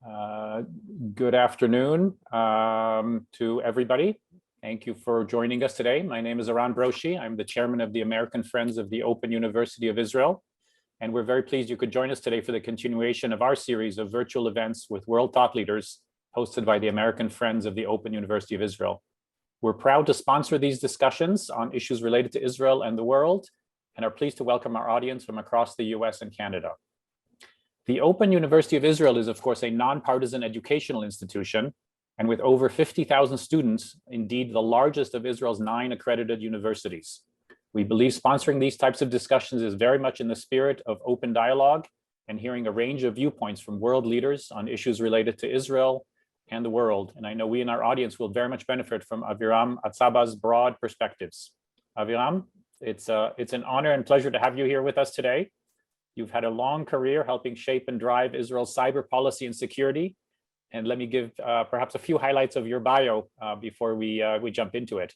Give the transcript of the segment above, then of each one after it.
Uh, Good afternoon to everybody. Thank you for joining us today. My name is Eran Broshi. I'm the chairman of the American Friends of the Open University of Israel. And we're very pleased you could join us today for the continuation of our series of virtual events with world thought leaders hosted by the American Friends of the Open University of Israel. We're proud to sponsor these discussions on issues related to Israel and the world, and are pleased to welcome our audience from across the US and Canada. The Open University of Israel is, of course, a nonpartisan educational institution, and with over 50,000 students, indeed the largest of Israel's 9 accredited universities. We believe sponsoring these types of discussions is very much in the spirit of open dialogue and hearing a range of viewpoints from world leaders on issues related to Israel and the world. And I know we in our audience will very much benefit from Aviram Atzaba's broad perspectives. Aviram, it's an honor and pleasure to have you here with us today. You've had a long career helping shape and drive Israel's cyber policy and security. And let me give perhaps a few highlights of your bio before we jump into it.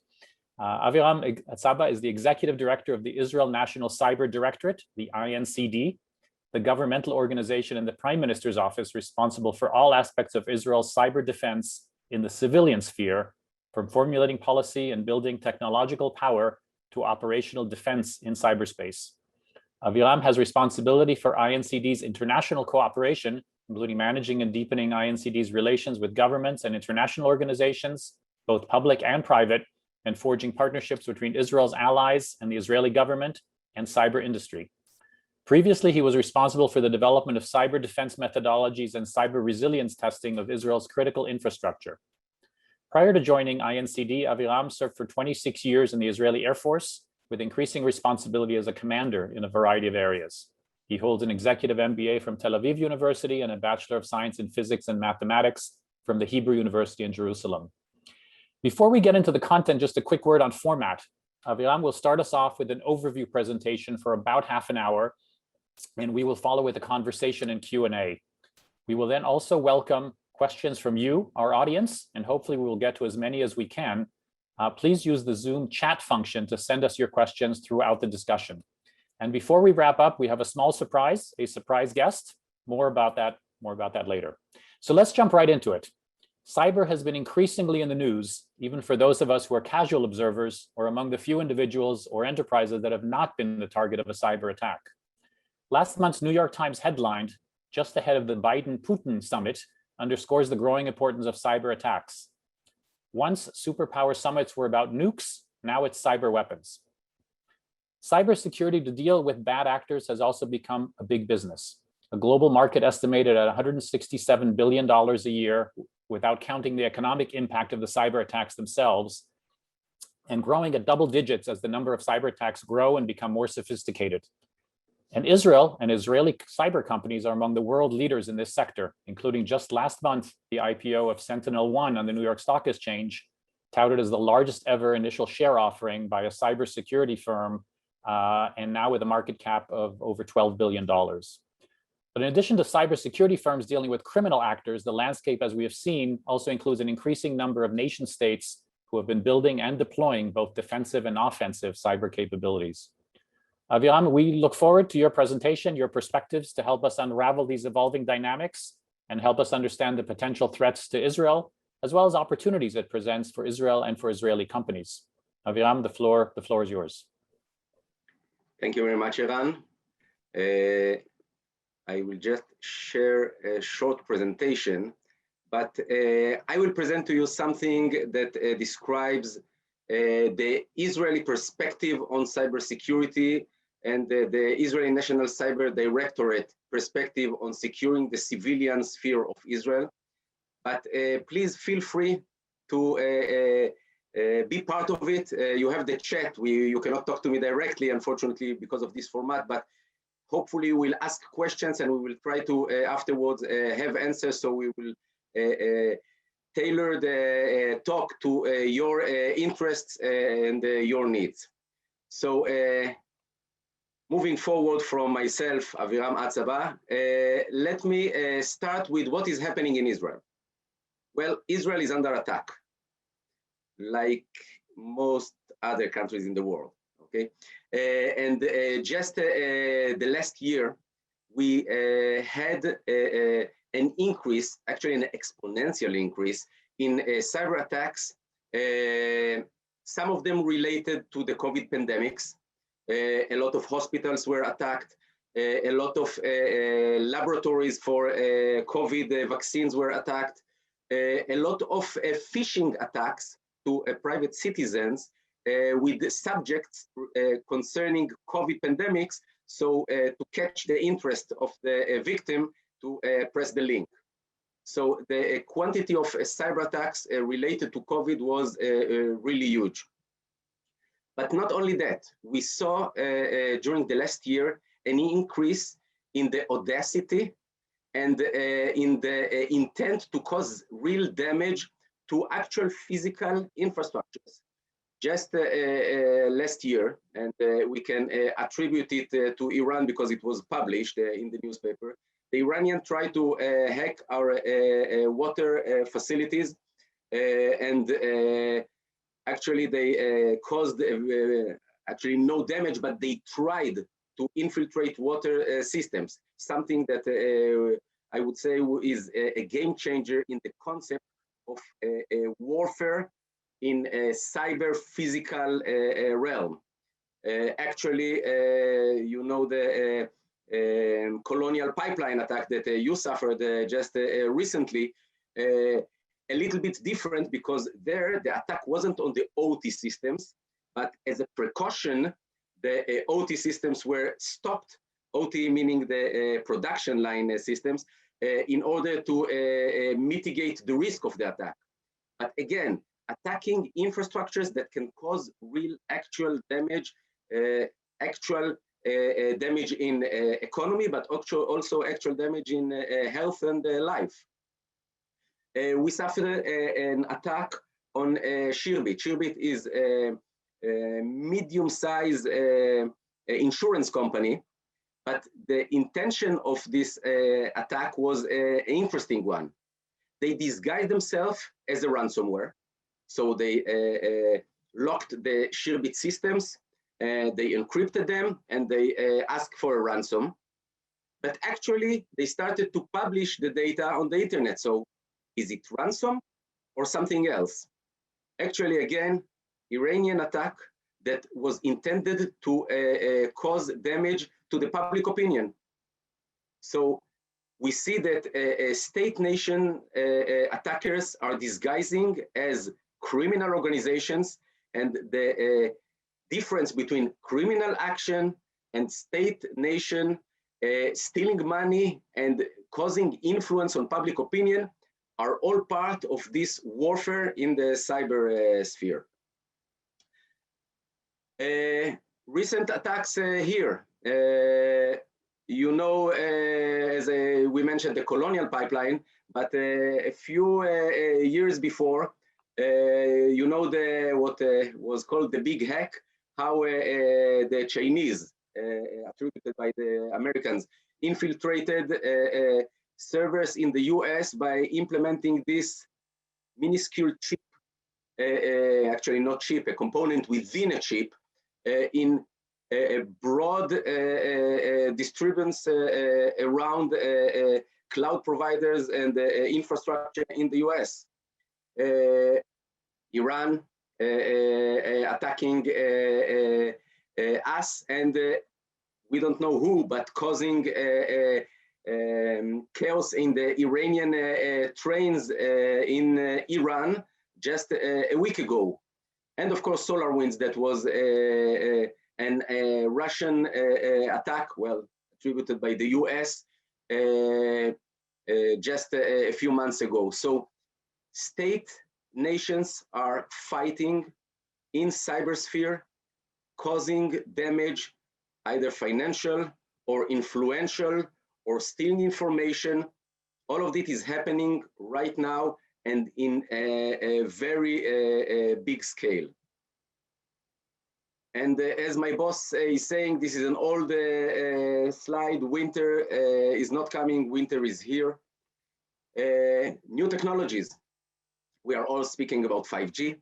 Aviram Atzaba is the executive director of the Israel National Cyber Directorate, the INCD, the governmental organization in the Prime Minister's office responsible for all aspects of Israel's cyber defense in the civilian sphere, from formulating policy and building technological power to operational defense in cyberspace. Aviram has responsibility for INCD's international cooperation, including managing and deepening INCD's relations with governments and international organizations, both public and private, and forging partnerships between Israel's allies and the Israeli government and cyber industry. Previously, he was responsible for the development of cyber defense methodologies and cyber resilience testing of Israel's critical infrastructure. Prior to joining INCD, Aviram served for 26 years in the Israeli Air Force, with increasing responsibility as a commander in a variety of areas. He holds an executive MBA from Tel Aviv University and a Bachelor of Science in Physics and Mathematics from the Hebrew University in Jerusalem. Before we get into the content, just a quick word on format. Aviram will start us off with an overview presentation for about half an hour, and we will follow with a conversation and Q&A. We will then also welcome questions from you, our audience, and hopefully we will get to as many as we can. Please use the Zoom chat function to send us your questions throughout the discussion. And before we wrap up, we have a small surprise, a surprise guest. More about that later. So let's jump right into it. Cyber has been increasingly in the news, even for those of us who are casual observers or among the few individuals or enterprises that have not been the target of a cyber attack. Last month's New York Times headline, just ahead of the Biden-Putin summit, underscores the growing importance of cyber attacks. Once superpower summits were about nukes, now it's cyber weapons. Cybersecurity to deal with bad actors has also become a big business. A global market estimated at $167 billion a year, without counting the economic impact of the cyber attacks themselves, and growing at double digits as the number of cyber attacks grow and become more sophisticated. And Israel and Israeli cyber companies are among the world leaders in this sector, including just last month, the IPO of Sentinel-1 on the New York Stock Exchange, touted as the largest ever initial share offering by a cybersecurity firm, and now with a market cap of over $12 billion. But in addition to cybersecurity firms dealing with criminal actors, the landscape, as we have seen, also includes an increasing number of nation states who have been building and deploying both defensive and offensive cyber capabilities. Aviram, we look forward to your presentation, your perspectives to help us unravel these evolving dynamics and help us understand the potential threats to Israel, as well as opportunities it presents for Israel and for Israeli companies. Aviram, the floor is yours. Thank you very much, Eran. I will just share a short presentation, but I will present to you something that describes the Israeli perspective on cybersecurity and the Israeli National Cyber Directorate perspective on securing the civilian sphere of Israel. But please feel free to be part of it. You have the chat. You cannot talk to me directly, unfortunately, because of this format, but hopefully we'll ask questions and we will try to afterwards have answers, so we will tailor the talk to your interests and your needs. So moving forward from myself, Aviram Atzaba, let me start with what is happening in Israel. Well, Israel is under attack, like most other countries in the world, okay? Just the last year, we had an increase, actually an exponential increase in cyber attacks, some of them related to the COVID pandemics. A lot of hospitals were attacked. A lot of laboratories for COVID vaccines were attacked. A lot of phishing attacks to private citizens with subjects concerning COVID pandemics, so to catch the interest of the victim to press the link. So the quantity of cyber attacks related to COVID was really huge. But not only that, we saw during the last year an increase in the audacity and in the intent to cause real damage to actual physical infrastructures. Just last year, and we can attribute it to Iran because it was published in the newspaper, the Iranians tried to hack our water facilities, and actually they caused actually no damage, but they tried to infiltrate water systems, something that I would say is a game changer in the concept of warfare in a cyber physical realm. Actually, you know the colonial pipeline attack that you suffered just recently, a little bit different because there the attack wasn't on the OT systems, but as a precaution, the OT systems were stopped, OT meaning the production line systems, in order to mitigate the risk of the attack. But again, attacking infrastructures that can cause real actual damage, damage in economy, but also actual damage in health and life. We suffered an attack on Shirbit. Shirbit is a medium-sized insurance company, but the intention of this attack was an interesting one. They disguised themselves as a ransomware. So they locked the Shirbit systems, they encrypted them, and they asked for a ransom. But actually, they started to publish the data on the internet. So is it ransom or something else? Actually, again, Iranian attack that was intended to cause damage to the public opinion. So we see that state nation attackers are disguising as criminal organizations, and the difference between criminal action and state nation stealing money and causing influence on public opinion are all part of this warfare in the cyber sphere. Recent attacks here. You know, as we mentioned, the colonial pipeline, but a few years before, you know, what was called the big hack, how the Chinese, attributed by the Americans, infiltrated servers in the US by implementing this minuscule chip, actually not chip, a component within a chip, in a broad disturbance around cloud providers and infrastructure in the US. Iran attacking us, and we don't know who, but causing chaos in the Iranian trains in Iran just a week ago. And of course, SolarWinds, that was an Russian attack, well, attributed by the US just a few months ago. So state nations are fighting in cybersphere, causing damage, either financial or influential, or stealing information. All of this is happening right now and in a very big scale. And as my boss is saying, this is an old slide. Winter is not coming, winter is here. New technologies. We are all speaking about 5G.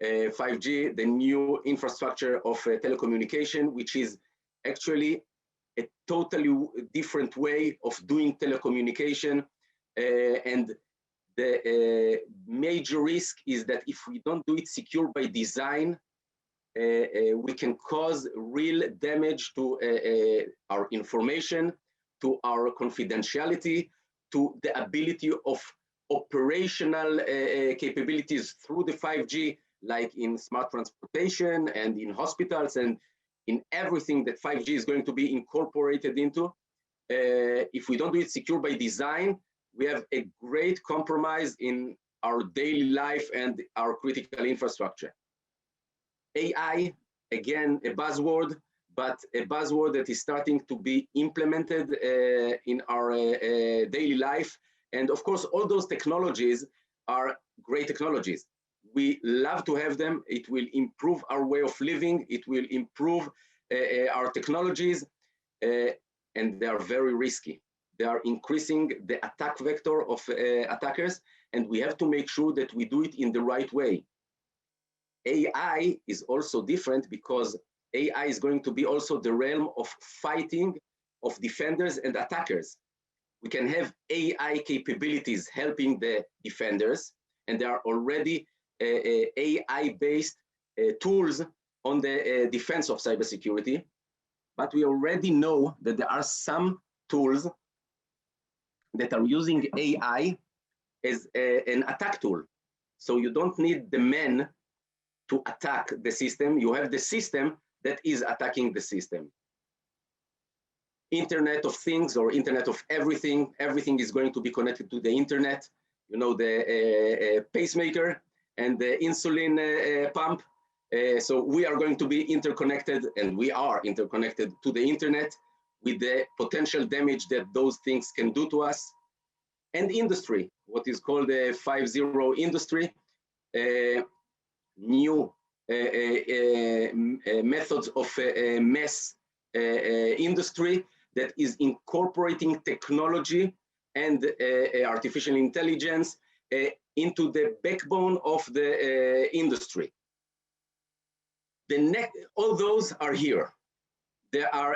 5G, the new infrastructure of telecommunication, which is actually a totally different way of doing telecommunication. and the major risk is that if we don't do it secure by design, we can cause real damage to our information, to our confidentiality, to the ability of operational capabilities through the 5G, like in smart transportation and in hospitals and in everything that 5G is going to be incorporated into. If we don't do it secure by design, we have a great compromise in our daily life and our critical infrastructure. AI, again, a buzzword, but a buzzword that is starting to be implemented in our daily life. And of course, all those technologies are great technologies. We love to have them. It will improve our way of living. It will improve our technologies, and they are very risky. They are increasing the attack vector of attackers, and we have to make sure that we do it in the right way. AI is also different because AI is going to be also the realm of fighting of defenders and attackers. We can have AI capabilities helping the defenders, and there are already AI-based tools on the defense of cybersecurity. But we already know that there are some tools that are using AI as an attack tool. So you don't need the man to attack the system. You have the system that is attacking the system. Internet of Things or Internet of Everything, everything is going to be connected to the internet. You know, the pacemaker and the insulin pump. So we are going to be interconnected, and we are interconnected to the internet with the potential damage that those things can do to us. And industry, what is called the 5.0 industry, new methods of mass industry that is incorporating technology and artificial intelligence into the backbone of the industry. All those are here. They are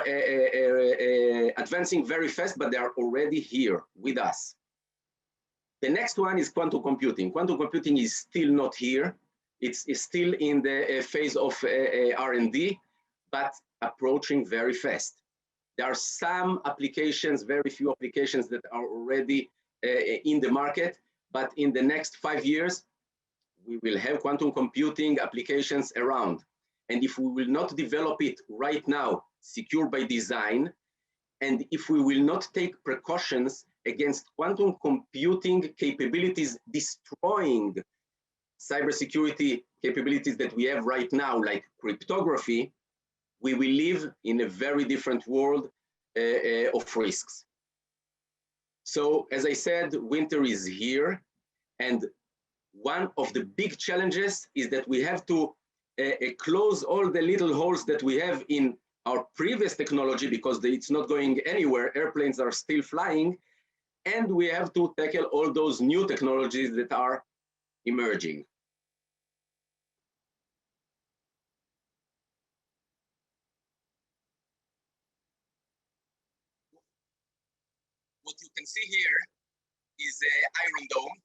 advancing very fast, but they are already here with us. The next one is quantum computing. Quantum computing is still not here. It's still in the phase of R&D, but approaching very fast. There are some applications, very few applications that are already in the market, but in the next 5 years, we will have quantum computing applications around. And if we will not develop it right now, secure by design, and if we will not take precautions against quantum computing capabilities destroying cybersecurity capabilities that we have right now, like cryptography, we will live in a very different world of risks. So, as I said, winter is here, and one of the big challenges is that we have to close all the little holes that we have in our previous technology, because it's not going anywhere. Airplanes are still flying, and we have to tackle all those new technologies that are emerging. What you can see here is Iron Dome.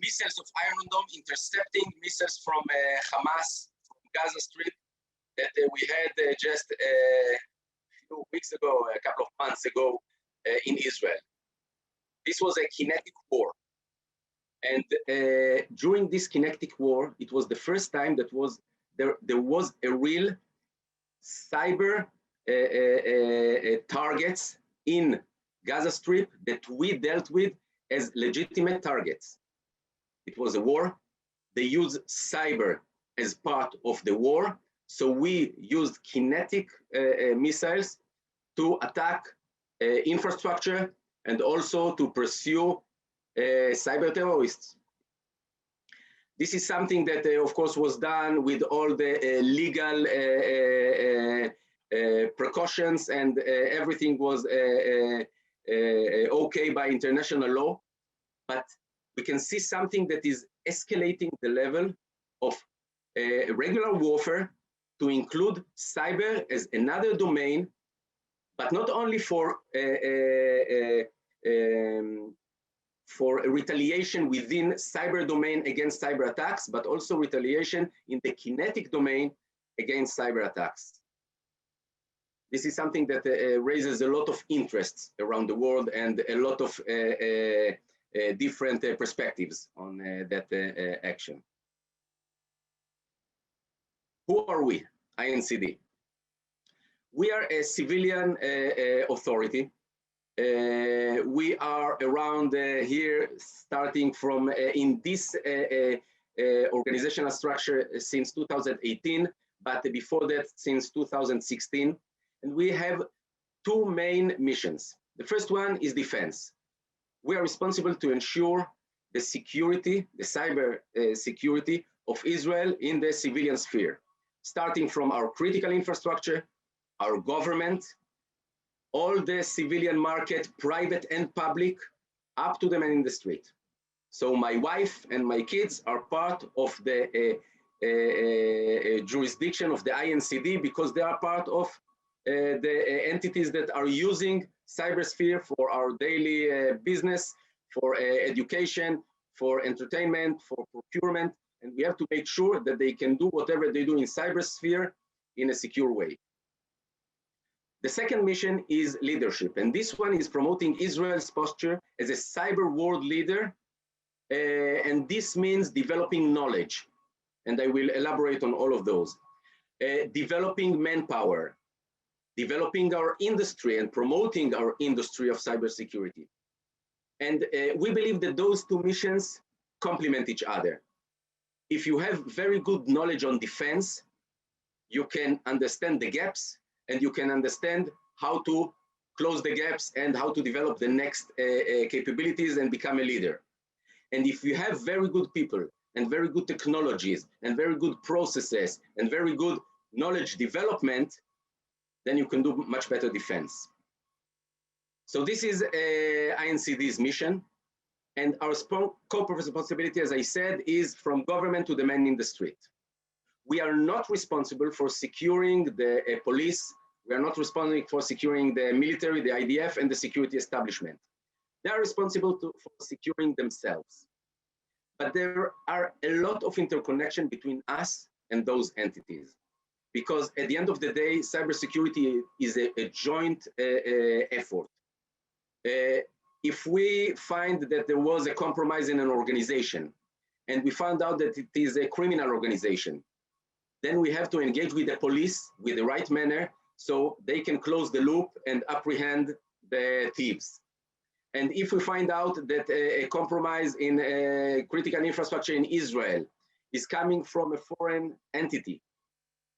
Missiles of Iron Dome intercepting missiles from Hamas, from Gaza Strip, that we had just a few weeks ago, a couple of months ago in Israel. This was a kinetic war. And during this kinetic war, it was the first time that there was a real cyber targets in Gaza Strip that we dealt with as legitimate targets. It was a war. They used cyber as part of the war. So we used kinetic missiles to attack infrastructure and also to pursue cyber terrorists. This is something that, of course, was done with all the legal precautions, and everything was okay by international law. But we can see something that is escalating the level of regular warfare to include cyber as another domain, but not only for for retaliation within cyber domain against cyber attacks, but also retaliation in the kinetic domain against cyber attacks. This is something that raises a lot of interests around the world and a lot of different perspectives on that action. Who are we, INCD? We are a civilian authority. We are around here, starting from in this organizational structure since 2018, but before that, since 2016. And we have two main missions. The first one is defense. We are responsible to ensure the security, the cyber security of Israel in the civilian sphere, starting from our critical infrastructure, our government, all the civilian market, private and public, up to the man in the street. So my wife and my kids are part of the jurisdiction of the INCD because they are part of the entities that are using cybersphere for our daily business, for education, for entertainment, for procurement, and we have to make sure that they can do whatever they do in cybersphere in a secure way. The second mission is leadership, and this one is promoting Israel's posture as a cyber world leader, and this means developing knowledge, and I will elaborate on all of those. Developing manpower, developing our industry and promoting our industry of cybersecurity. And we believe that those two missions complement each other. If you have very good knowledge on defense, you can understand the gaps and you can understand how to close the gaps and how to develop the next capabilities and become a leader. And if you have very good people and very good technologies and very good processes and very good knowledge development, then you can do much better defense. So this is INCD's mission, and our scope of responsibility, as I said, is from government to the man in the street. We are not responsible for securing the police. We are not responsible for securing the military, the IDF, and the security establishment. They are responsible for securing themselves. But there are a lot of interconnection between us and those entities, because at the end of the day, cybersecurity is a joint effort. If we find that there was a compromise in an organization, and we found out that it is a criminal organization, then we have to engage with the police with the right manner so they can close the loop and apprehend the thieves. And if we find out that a compromise in critical infrastructure in Israel is coming from a foreign entity,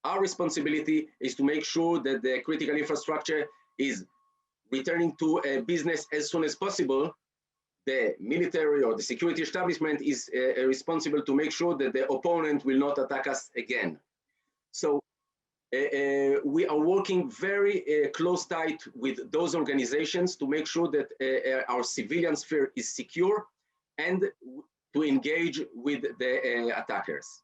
our responsibility is to make sure that the critical infrastructure is returning to a business as soon as possible. The military or the security establishment is responsible to make sure that the opponent will not attack us again. So we are working very close tight with those organizations to make sure that our civilian sphere is secure and to engage with the attackers.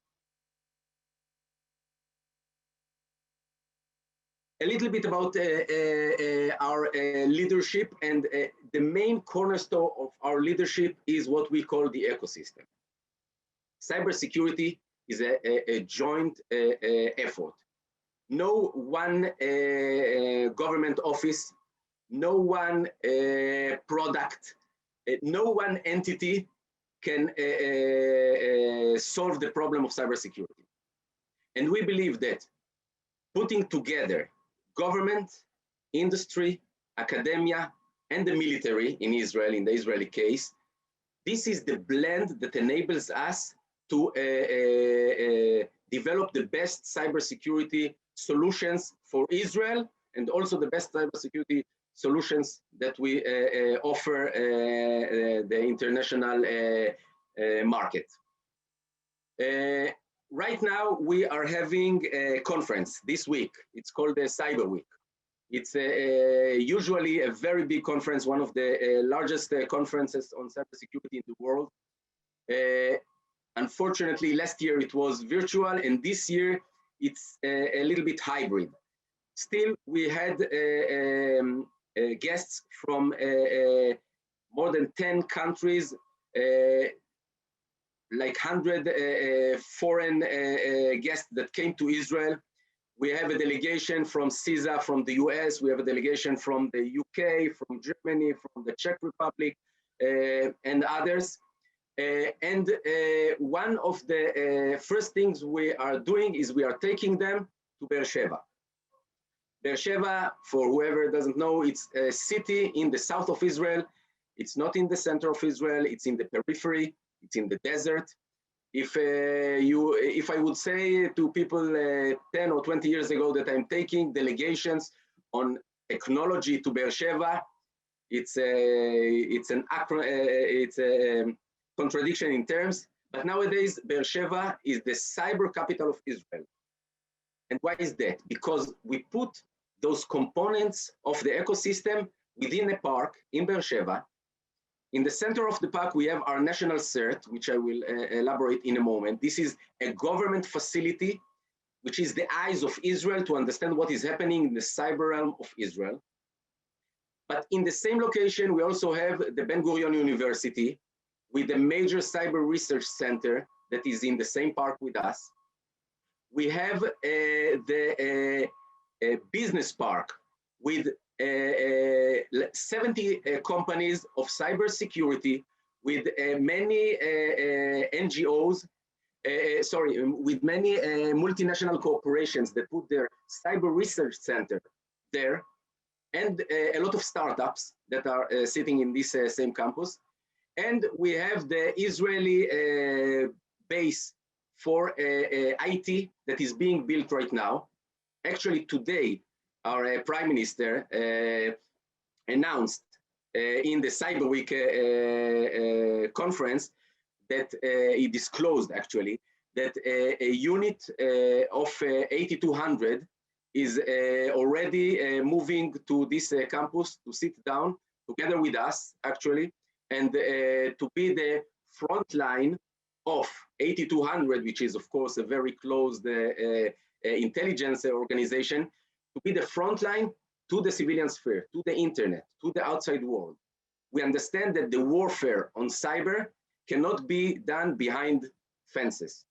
A little bit about our leadership, and the main cornerstone of our leadership is what we call the ecosystem. Cybersecurity is a joint effort. No one government office, no one product, no one entity can solve the problem of cybersecurity. And we believe that putting together government, industry, academia, and the military in Israel, in the Israeli case, this is the blend that enables us to develop the best cybersecurity solutions for Israel, and also the best cybersecurity solutions that we offer the international market. Right now, we are having a conference this week. It's called the Cyber Week. It's usually a very big conference, one of the largest conferences on cybersecurity in the world. Unfortunately, last year it was virtual, and this year it's a little bit hybrid. Still, we had guests from more than 10 countries, like 100 foreign guests that came to Israel. We have a delegation from CISA, from the US. We have a delegation from the UK, from Germany, from the Czech Republic, and others. And one of the first things we are doing is we are taking them to Beersheba. Beersheba, for whoever doesn't know, it's a city in the south of Israel. It's not in the center of Israel. It's in the periphery. It's in the desert. If I would say to people 10 or 20 years ago that I'm taking delegations on technology to Beersheba, it's a contradiction in terms. But nowadays, Beersheba is the cyber capital of Israel. And why is that? Because we put those components of the ecosystem within a park in Beersheba. In the center of the park, we have our national CERT, which I will elaborate in a moment. This is a government facility, which is the eyes of Israel to understand what is happening in the cyber realm of Israel. But in the same location, we also have the Ben Gurion University with a major cyber research center that is in the same park with us. We have the business park with 70 companies of cybersecurity with many NGOs, with many multinational corporations that put their cyber research center there, and a lot of startups that are sitting in this same campus. And we have the Israeli base for IT that is being built right now. Actually, today, our Prime Minister announced in the Cyber Week conference that he disclosed actually that a unit of 8200 is already moving to this campus to sit down together with us actually, and to be the front line of 8200, which is of course a very closed intelligence organization, to be the front line to the civilian sphere, to the internet, to the outside world. We understand that the warfare on cyber cannot be done behind fences.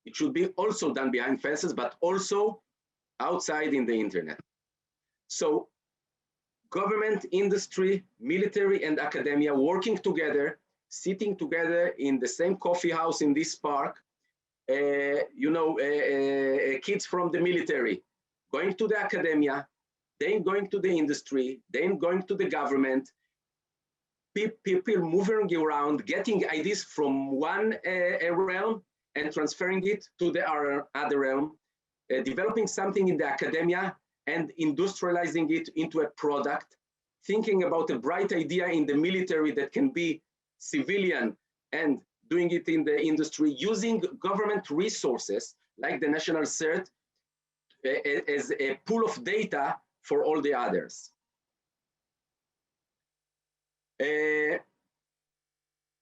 It should be also done behind fences, but also outside in the internet. So government, industry, military, and academia working together, sitting together in the same coffee house in this park, kids from the military, going to the academia, then going to the industry, then going to the government, people moving around, getting ideas from one realm and transferring it to the other realm, developing something in the academia and industrializing it into a product, thinking about a bright idea in the military that can be civilian and doing it in the industry, using government resources like the national CERT as a pool of data for all the others. A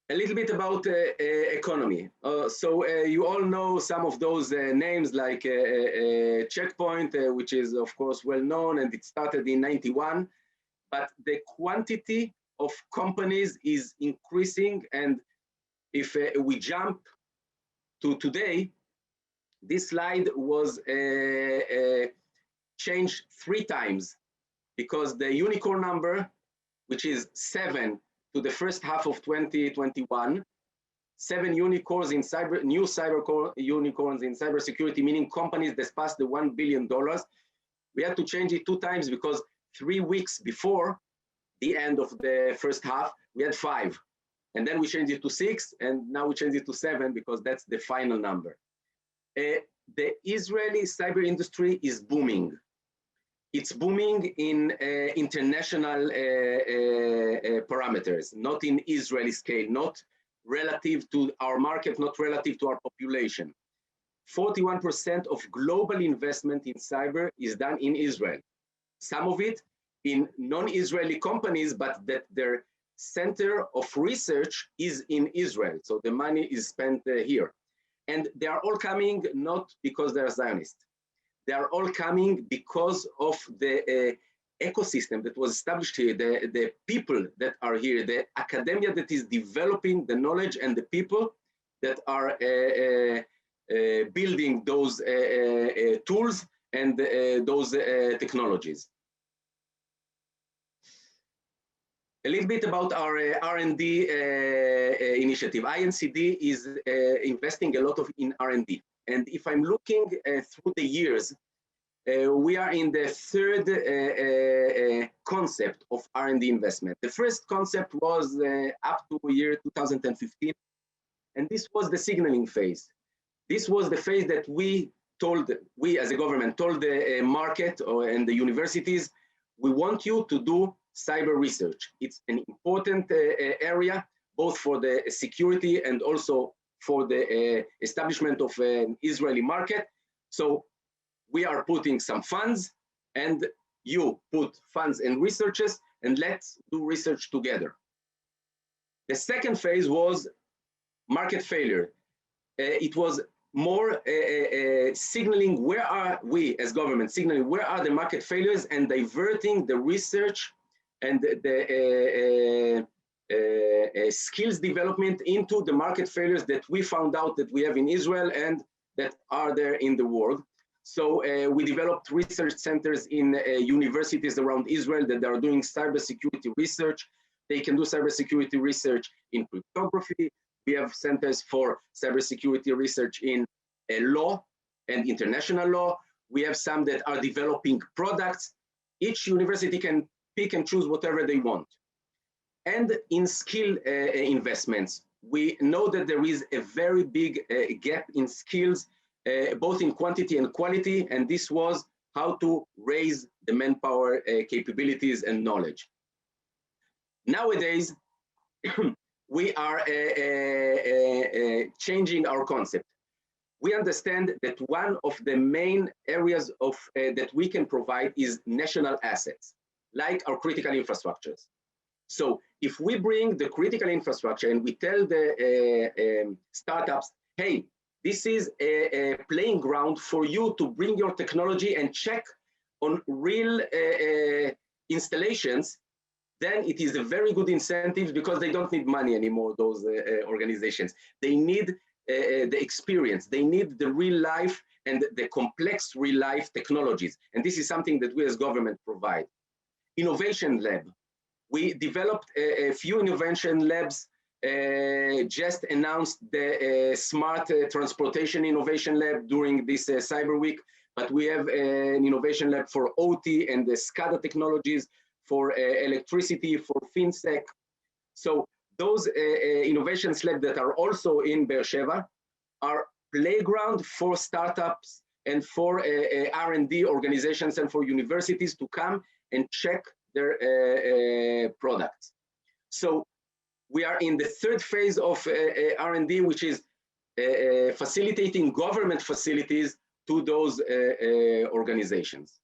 little bit about economy. You all know some of those names like Checkpoint, which is of course well known, and it started in '91, but the quantity of companies is increasing. And if we jump to today, this slide was changed 3 times because the unicorn number, which is 7 to the first half of 2021, 7 unicorns in new cyber unicorns in cybersecurity, meaning companies that passed the $1 billion. We had to change it 2 times because 3 weeks before the end of the first half, we had 5. And then we changed it to 6, and now we changed it to 7 because that's the final number. The Israeli cyber industry is booming. It's booming in international parameters, not in Israeli scale, not relative to our market, not relative to our population. 41% of global investment in cyber is done in Israel. Some of it in non-Israeli companies, but that their center of research is in Israel. So the money is spent here. And they are all coming not because they're Zionists. They are all coming because of the ecosystem that was established here, the people that are here, the academia that is developing the knowledge, and the people that are building those tools and those technologies. A little bit about our R&D initiative. INCD is investing a lot in R&D. And if I'm looking through the years, we are in the third concept of R&D investment. The first concept was up to year 2015, and this was the signaling phase. This was the phase that we as a government told the market and the universities, we want you to do cyber research. It's an important area, both for the security and also for the establishment of an Israeli market. So we are putting some funds, and you put funds and researchers, and let's do research together. The second phase was market failure. It was more signaling where are we as government, signaling where are the market failures and diverting the research and the skills development into the market failures that we found out that we have in Israel and that are there in the world. So we developed research centers in universities around Israel that are doing cybersecurity research. They can do cybersecurity research in cryptography. We have centers for cybersecurity research in law and international law. We have some that are developing products. Each university can pick and choose whatever they want. And in skill investments, we know that there is a very big gap in skills, both in quantity and quality, and this was how to raise the manpower capabilities and knowledge. Nowadays, we are changing our concept. We understand that one of the main areas of that we can provide is national assets, like our critical infrastructures. So if we bring the critical infrastructure and we tell the startups, hey, this is a playing ground for you to bring your technology and check on real installations, then it is a very good incentive because they don't need money anymore, those organizations. They need the experience. They need the real life and the complex real life technologies. And this is something that we as government provide. Innovation lab. We developed a few innovation labs, just announced the Smart Transportation Innovation Lab during this Cyber Week, but we have an innovation lab for OT and the SCADA technologies, for electricity, for FinSec. So those innovations lab that are also in Beersheba are playground for startups and for R&D organizations and for universities to come and check their products. So we are in the third phase of R&D, which is facilitating government facilities to those organizations.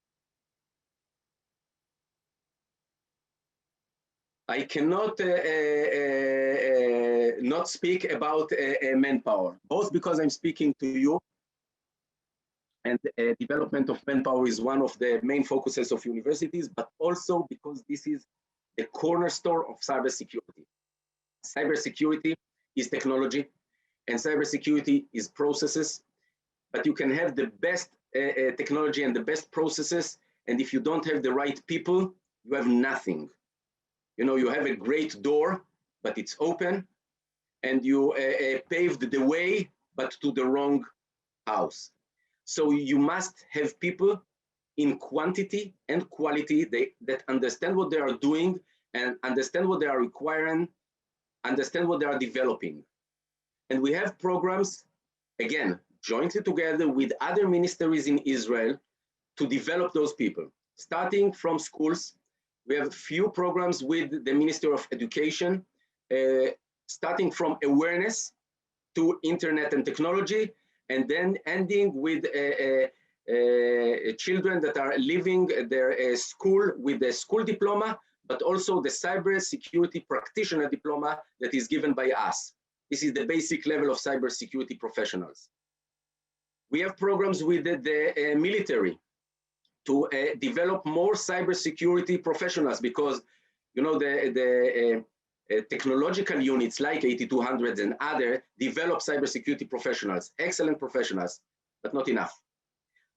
I cannot not speak about manpower, both because I'm speaking to you, and development of manpower is one of the main focuses of universities, but also because this is the cornerstone of cybersecurity. Cybersecurity is technology, and cybersecurity is processes, but you can have the best technology and the best processes, and if you don't have the right people, you have nothing. You know, you have a great door, but it's open, and you paved the way, but to the wrong house. So you must have people in quantity and quality that understand what they are doing and understand what they are requiring, understand what they are developing. And we have programs, again, jointly together with other ministries in Israel to develop those people, starting from schools. We have a few programs with the Ministry of Education, starting from awareness to internet and technology, and then ending with children that are leaving their school with a school diploma, but also the cyber security practitioner diploma that is given by us. This is the basic level of cybersecurity professionals. We have programs with the military. to develop more cybersecurity professionals, because the technological units like 8200 and other develop cybersecurity professionals, excellent professionals, but not enough.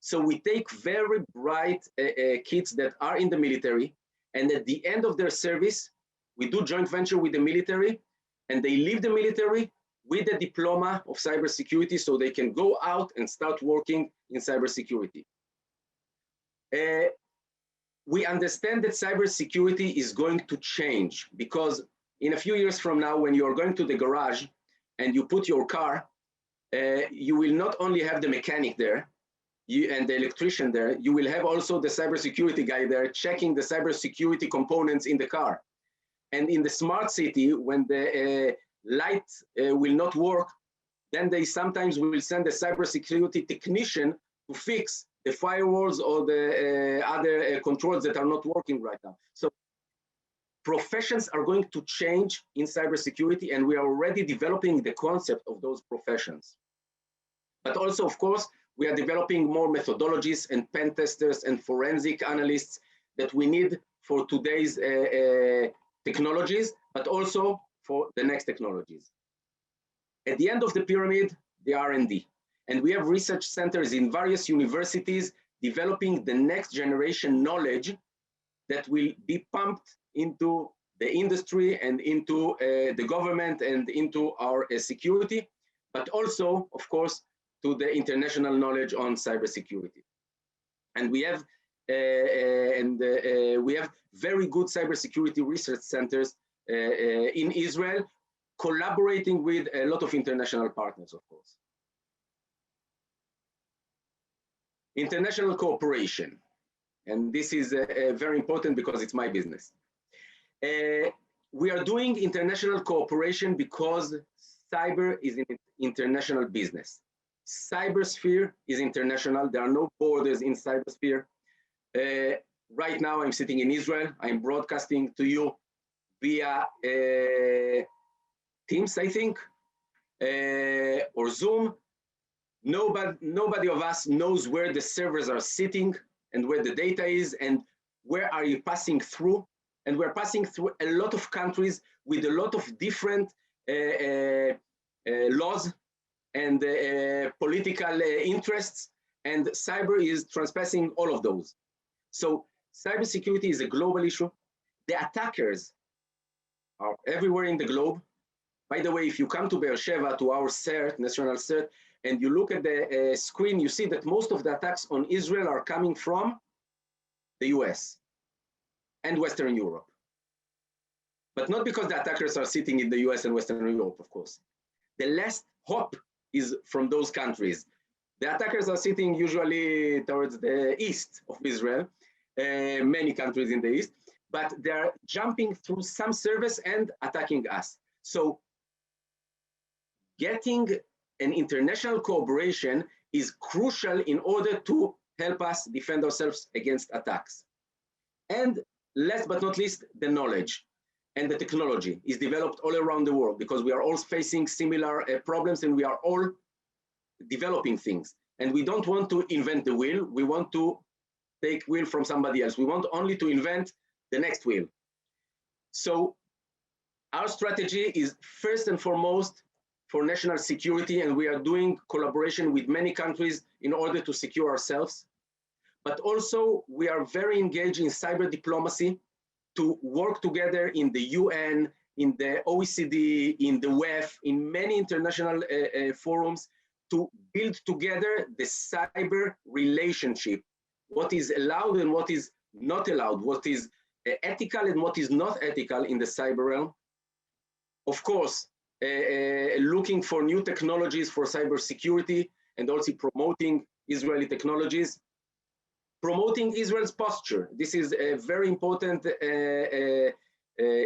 So we take very bright kids that are in the military, and at the end of their service, we do joint venture with the military, and they leave the military with a diploma of cybersecurity so they can go out and start working in cybersecurity. We understand that cybersecurity is going to change, because in a few years from now, when you're going to the garage and you put your car, you will not only have the mechanic there and the electrician there, you will have also the cybersecurity guy there checking the cybersecurity components in the car. And in the smart city, when the light will not work, then they sometimes will send a cybersecurity technician to fix the firewalls or the other controls that are not working right now. So professions are going to change in cybersecurity, and we are already developing the concept of those professions. But also, of course, we are developing more methodologies and pen testers and forensic analysts that we need for today's technologies, but also for the next technologies. At the end of the pyramid, the R&D. And we have research centers in various universities developing the next generation knowledge that will be pumped into the industry and into the government and into our security, but also, of course, to the international knowledge on cybersecurity. And we have very good cybersecurity research centers in Israel, collaborating with a lot of international partners, of course. International cooperation, and this is very important because it's my business. We are doing international cooperation because cyber is an international business. Cybersphere is international. There are no borders in cybersphere. Right now, I'm sitting in Israel. I'm broadcasting to you via Teams, I think, or Zoom. Nobody of us knows where the servers are sitting and where the data is and where are you passing through. And we're passing through a lot of countries with a lot of different laws and political interests, and cyber is trespassing all of those. So cybersecurity is a global issue. The attackers are everywhere in the globe. By the way, if you come to Beersheba, to our CERT, National CERT, and you look at the screen, you see that most of the attacks on Israel are coming from the US and Western Europe. But not because the attackers are sitting in the US and Western Europe, of course. The last hope is from those countries. The attackers are sitting usually towards the east of Israel, many countries in the east, but they're jumping through some service and attacking us. So getting an international cooperation is crucial in order to help us defend ourselves against attacks. And last but not least, the knowledge and the technology is developed all around the world, because we are all facing similar problems and we are all developing things. And we don't want to invent the wheel. We want to take wheel from somebody else. We want only to invent the next wheel. So our strategy is first and foremost for national security, and we are doing collaboration with many countries in order to secure ourselves. But also we are very engaged in cyber diplomacy to work together in the UN, in the OECD, in the WEF, in many international forums to build together the cyber relationship, what is allowed and what is not allowed, what is ethical and what is not ethical in the cyber realm. Of course, looking for new technologies for cybersecurity and also promoting Israeli technologies. Promoting Israel's posture. This is a very important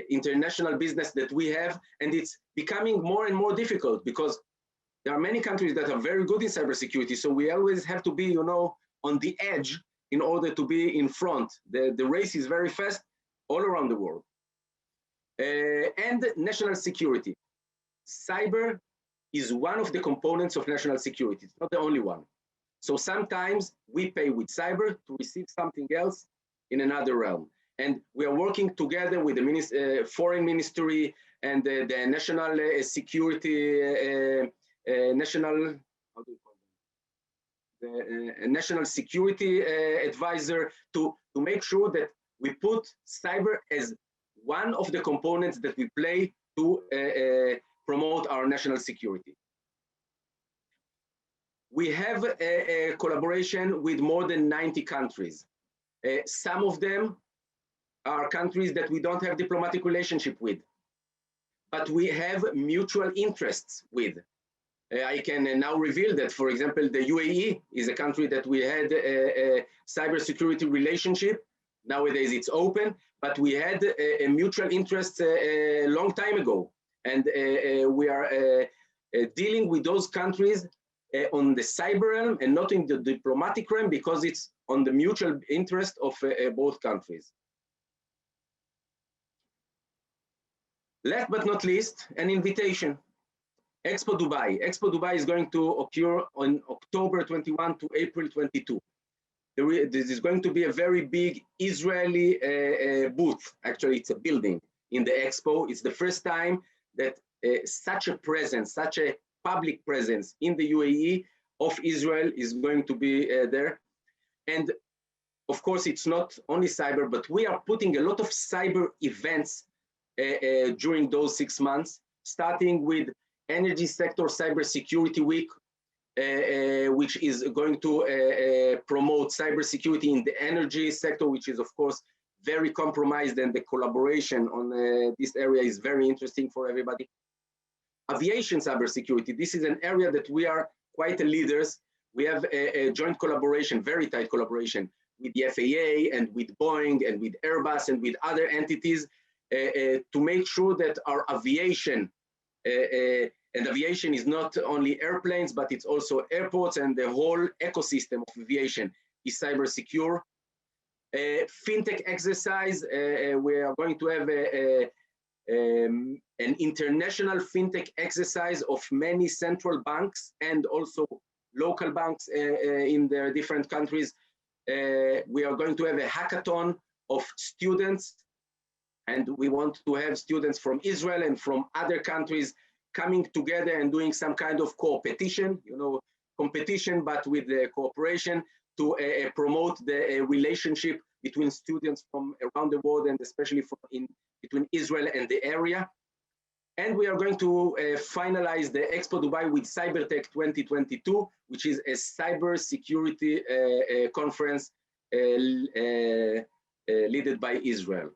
international business that we have, and it's becoming more and more difficult because there are many countries that are very good in cybersecurity. So we always have to be, on the edge in order to be in front. The race is very fast all around the world. And national security. Cyber is one of the components of national security. It's not the only one. So sometimes we pay with cyber to receive something else in another realm. And we are working together with the foreign ministry and the national security, national, how do you call them? The national security advisor to make sure that we put cyber as one of the components that we play to promote our national security. We have a collaboration with more than 90 countries. Some of them are countries that we don't have diplomatic relationship with, but we have mutual interests with. I can now reveal that, for example, the UAE is a country that we had a cybersecurity relationship. Nowadays it's open, but we had a mutual interest a long time ago. And we are dealing with those countries on the cyber realm and not in the diplomatic realm, because it's on the mutual interest of both countries. Last but not least, an invitation. Expo Dubai. Expo Dubai is going to occur on October 21 to April 22. This is going to be a very big Israeli booth. Actually, it's a building in the expo. It's the first time that such a presence, such a public presence in the UAE of Israel is going to be there. And of course, it's not only cyber, but we are putting a lot of cyber events during those 6 months, starting with Energy Sector Cybersecurity Week, which is going to promote cybersecurity in the energy sector, which is, of course, very compromised, and the collaboration on this area is very interesting for everybody. Aviation cybersecurity, this is an area that we are quite leaders. We have a joint collaboration, very tight collaboration with the FAA and with Boeing and with Airbus and with other entities to make sure that our aviation, and aviation is not only airplanes, but it's also airports, and the whole ecosystem of aviation is cyber secure. Fintech exercise, we are going to have an international fintech exercise of many central banks and also local banks in their different countries. We are going to have a hackathon of students, and we want to have students from Israel and from other countries coming together and doing some kind of competition, competition, but with the cooperation to promote the relationship between students from around the world, and especially between Israel and the area. And we are going to finalize the Expo Dubai with CyberTech 2022, which is a cyber security conference led by Israel.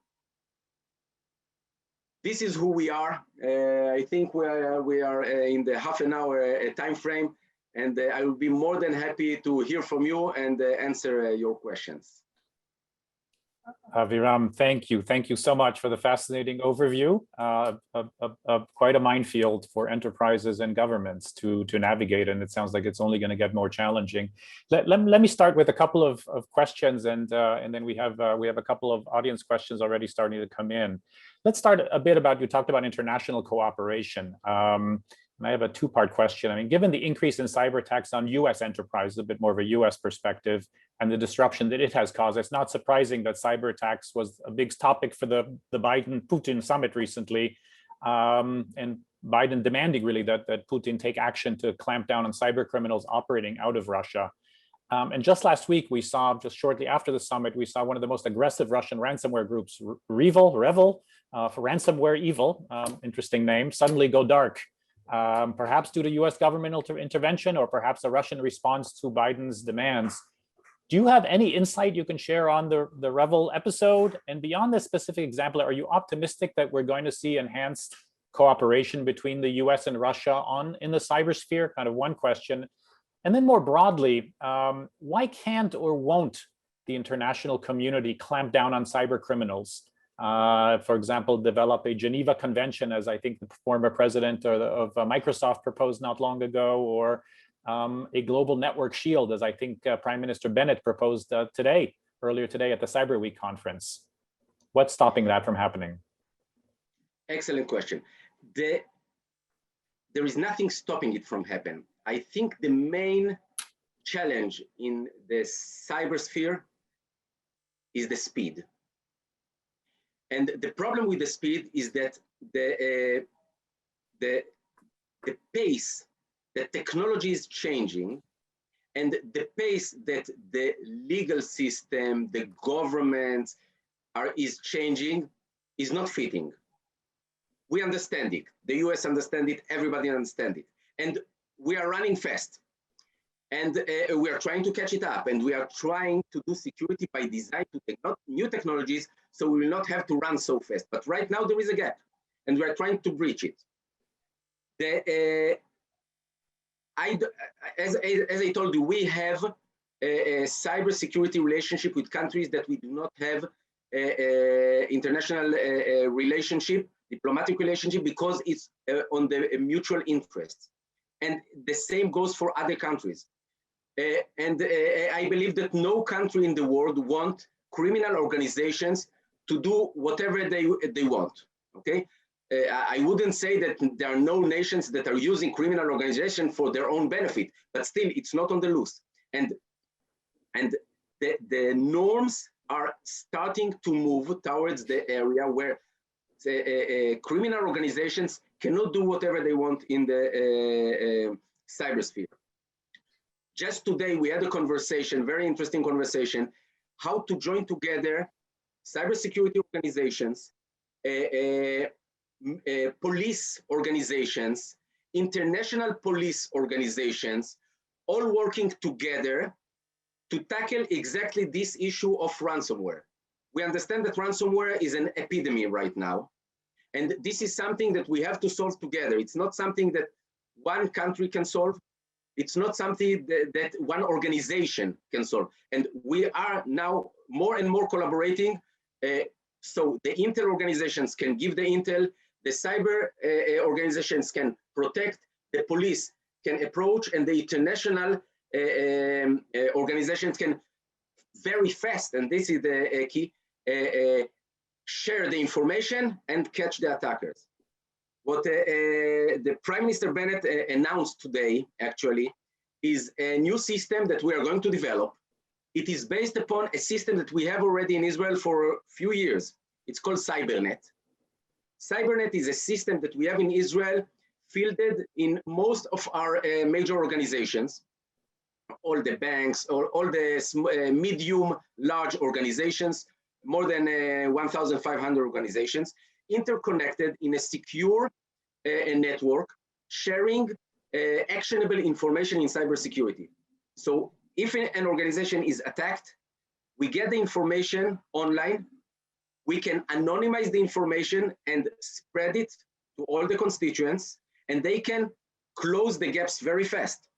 This is who we are. I think we are in the half an hour time frame, and I will be more than happy to hear from you and answer your questions. Aviram, thank you. Thank you so much for the fascinating overview of quite a minefield for enterprises and governments to navigate, and it sounds like it's only going to get more challenging. Let me start with a couple of questions, and then we have a couple of audience questions already starting to come in. Let's start a bit about, you talked about international cooperation. And I have a two-part question. I mean, given the increase in cyber attacks on US enterprises, a bit more of a US perspective, and the disruption that it has caused, it's not surprising that cyber attacks was a big topic for the Biden-Putin summit recently, and Biden demanding really that Putin take action to clamp down on cyber criminals operating out of Russia. And just last week, we saw, just shortly after the summit, we saw one of the most aggressive Russian ransomware groups, Revel, for ransomware evil, interesting name, suddenly go dark. Perhaps due to US governmental intervention, or perhaps a Russian response to Biden's demands. Do you have any insight you can share on the Revel episode? And beyond this specific example, are you optimistic that we're going to see enhanced cooperation between the US and Russia in the cybersphere? Kind of one question. And then more broadly, why can't or won't the international community clamp down on cyber criminals? For example, develop a Geneva Convention, as I think the former president of Microsoft proposed not long ago, or a global network shield, as I think Prime Minister Bennett proposed earlier today at the Cyber Week conference. What's stopping that from happening? Excellent question. There is nothing stopping it from happening. I think the main challenge in the cybersphere is the speed. And the problem with the speed is that the pace that technology is changing and the pace that the legal system, the government is changing is not fitting. We understand it. The US understands it. Everybody understands it. And we are running fast. And we are trying to catch it up. And we are trying to do security by design to take new technologies so we will not have to run so fast. But right now there is a gap. And we are trying to breach it. As I told you, we have a cybersecurity relationship with countries that we do not have international relationship, diplomatic relationship, because it's on the mutual interests. And the same goes for other countries. I believe that no country in the world wants criminal organizations to do whatever they want, okay? I wouldn't say that there are no nations that are using criminal organizations for their own benefit, but still it's not on the loose. And the norms are starting to move towards the area where criminal organizations cannot do whatever they want in the cybersphere. Just today, we had a conversation, very interesting conversation, how to join together cybersecurity organizations, police organizations, international police organizations, all working together to tackle exactly this issue of ransomware. We understand that ransomware is an epidemic right now, and this is something that we have to solve together. It's not something that one country can solve. It's not something that one organization can solve. And we are now more and more collaborating. So the intel organizations can give the intel, the cyber organizations can protect, the police can approach, and the international organizations can very fast, and this is the key, share the information and catch the attackers. What the Prime Minister Bennett announced today, actually, is a new system that we are going to develop. It is based upon a system that we have already in Israel for a few years. It's called CyberNet. CyberNet is a system that we have in Israel, fielded in most of our major organizations, all the banks, all the medium, large organizations, more than 1,500 organizations, interconnected in a secure network, sharing actionable information in cybersecurity. So if an organization is attacked, we get the information online, we can anonymize the information and spread it to all the constituents, and they can close the gaps very fast.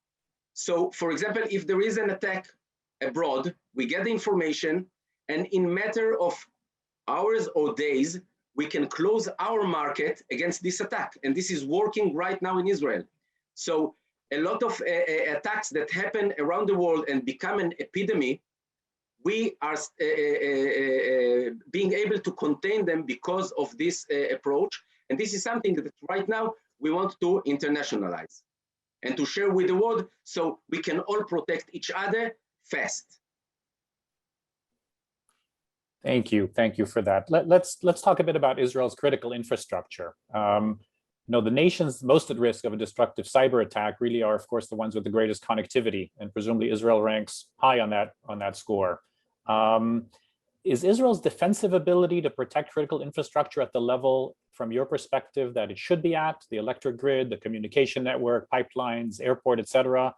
So for example, if there is an attack abroad, we get the information, and in matter of hours or days, we can close our market against this attack. And this is working right now in Israel. So a lot of attacks that happen around the world and become an epidemic, we are being able to contain them because of this approach. And this is something that right now we want to internationalize and to share with the world so we can all protect each other fast. Thank you for that. Let's talk a bit about Israel's critical infrastructure. The nations most at risk of a destructive cyber attack really are, of course, the ones with the greatest connectivity, and presumably Israel ranks high on that score. Is Israel's defensive ability to protect critical infrastructure at the level, from your perspective, that it should be at, the electric grid, the communication network, pipelines, airport, etc.?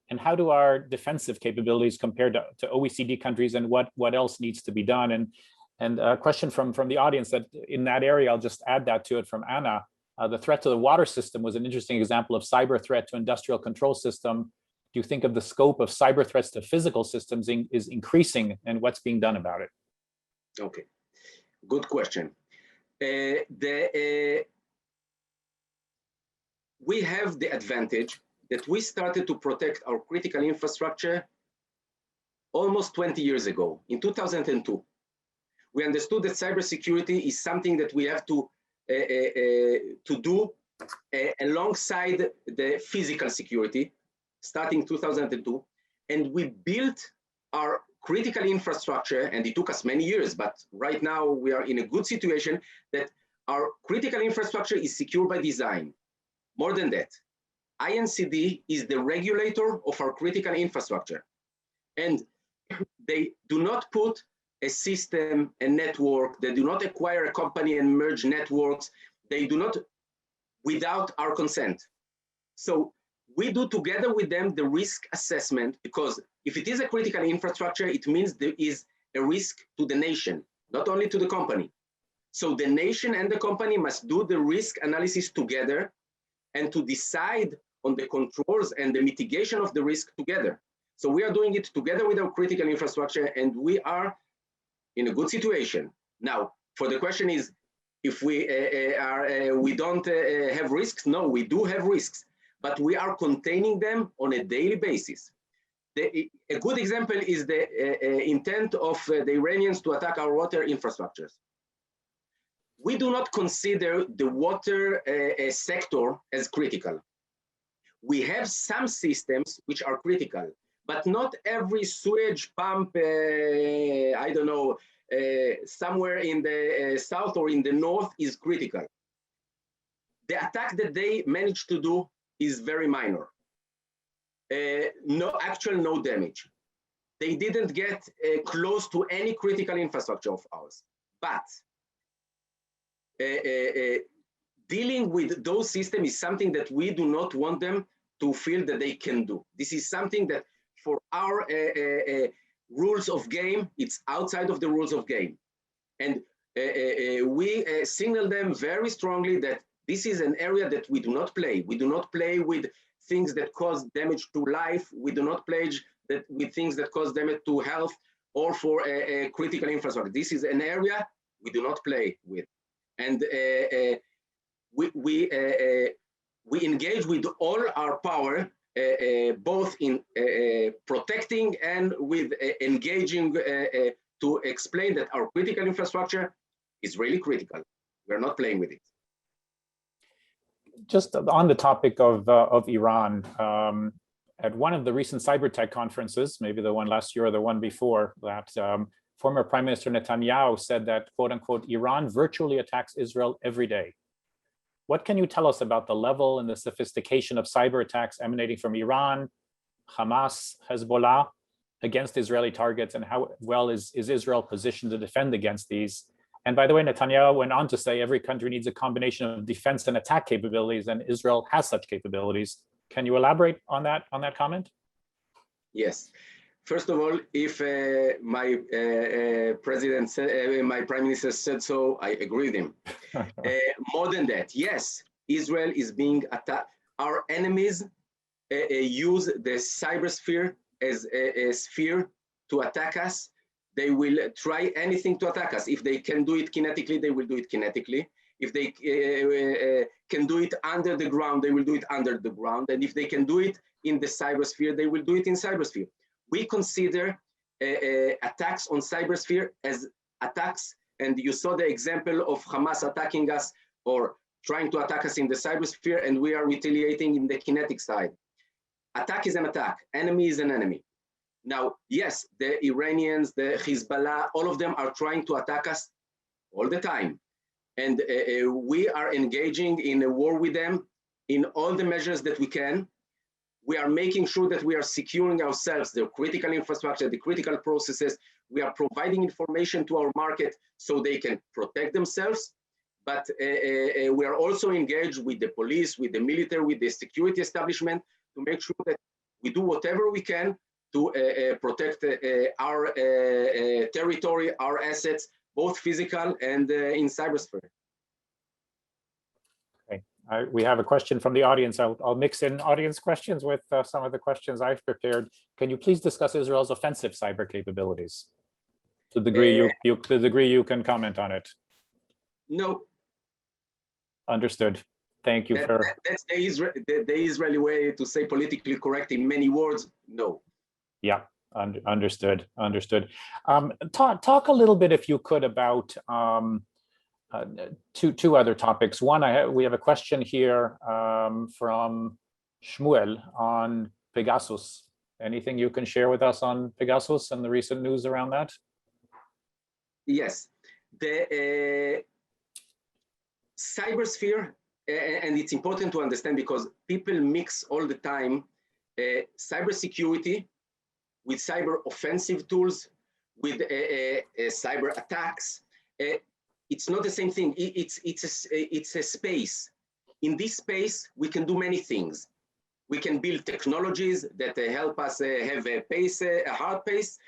And how do our defensive capabilities compare to OECD countries, and what else needs to be done? And a question from the audience that in that area, I'll just add that to it from Anna. The threat to the water system was an interesting example of cyber threat to industrial control system. Do you think of the scope of cyber threats to physical systems is increasing, and what's being done about it? Okay, good question. We have the advantage that we started to protect our critical infrastructure almost 20 years ago, in 2002. We understood that cybersecurity is something that we have to do alongside the physical security, starting 2002. and we built our critical infrastructure, and it took us many years, but right now we are in a good situation that our critical infrastructure is secure by design. More than that, INCD is the regulator of our critical infrastructure, and they do not put a system, a network, they do not acquire a company and merge networks, they do not without our consent. So we do together with them the risk assessment, because if it is a critical infrastructure, it means there is a risk to the nation, not only to the company. So the nation and the company must do the risk analysis together and to decide on the controls and the mitigation of the risk together. So we are doing it together with our critical infrastructure, and we are in a good situation. Now, for the question is, if we don't have risks, no, we do have risks, but we are containing them on a daily basis. A good example is the intent of the Iranians to attack our water infrastructures. We do not consider the water sector as critical. We have some systems which are critical, but not every sewage pump, I don't know, somewhere in the south or in the north is critical. The attack that they managed to do is very minor. No damage. They didn't get close to any critical infrastructure of ours. But dealing with those systems is something that we do not want them to feel that they can do. This is something that for our rules of game, it's outside of the rules of game. And we signal them very strongly that this is an area that we do not play. We do not play with things that cause damage to life. We do not play with things that cause damage to health or for a critical infrastructure. This is an area we do not play with. And we engage with all our power, both in protecting and with engaging to explain that our critical infrastructure is really critical. We're not playing with it. Just on the topic of Iran, at one of the recent cyber tech conferences, maybe the one last year or the one before that, former Prime Minister Netanyahu said that, quote unquote, Iran virtually attacks Israel every day. What can you tell us about the level and the sophistication of cyber attacks emanating from Iran, Hamas, Hezbollah against Israeli targets, and how well is Israel positioned to defend against these? And by the way, Netanyahu went on to say every country needs a combination of defense and attack capabilities, and Israel has such capabilities. Can you elaborate on that comment? Yes. First of all, if my my prime minister said so, I agree with him. More than that, yes, Israel is being attacked. Our enemies use the cybersphere as a sphere to attack us. They will try anything to attack us. If they can do it kinetically, they will do it kinetically. If they can do it under the ground, they will do it under the ground. And if they can do it in the cybersphere, they will do it in cybersphere. We consider attacks on cybersphere as attacks, and you saw the example of Hamas attacking us or trying to attack us in the cybersphere, and we are retaliating in the kinetic side. Attack is an attack, enemy is an enemy. Now, yes, the Iranians, the Hezbollah, all of them are trying to attack us all the time. And we are engaging in a war with them in all the measures that we can. We are making sure that we are securing ourselves, the critical infrastructure, the critical processes. We are providing information to our market so they can protect themselves. But we are also engaged with the police, with the military, with the security establishment to make sure that we do whatever we can to protect our territory, our assets, both physical and in cyberspace. We have a question from the audience. I'll mix in audience questions with some of the questions I've prepared. Can you please discuss Israel's offensive cyber capabilities to the degree you can comment on it? No. Understood. Thank you for. That's the Israeli way to say politically correct in many words. No. Yeah, understood. Talk a little bit, if you could, about two other topics. One, we have a question here from Shmuel on Pegasus Anything you can share with us on Pegasus and the recent news around that? Yes, the cybersphere, and it's important to understand because people mix all the time cybersecurity with cyber offensive tools, with cyber attacks. It's not the same thing. It's a space. In this space, we can do many things. We can build technologies that help us have a pace, a hard pace.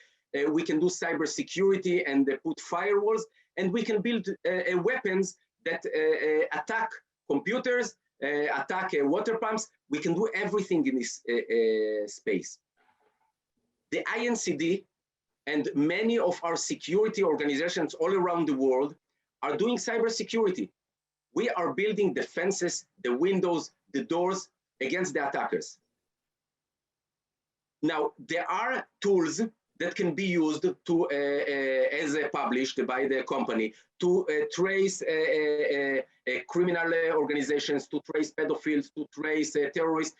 We can do cybersecurity and put firewalls, and we can build weapons that attack computers, attack water pumps. We can do everything in this space. The INCD and many of our security organizations all around the world are doing cybersecurity. We are building the fences, the windows, the doors against the attackers. Now, there are tools that can be used to, as published by the company, to trace criminal organizations, to trace pedophiles, to trace terrorists.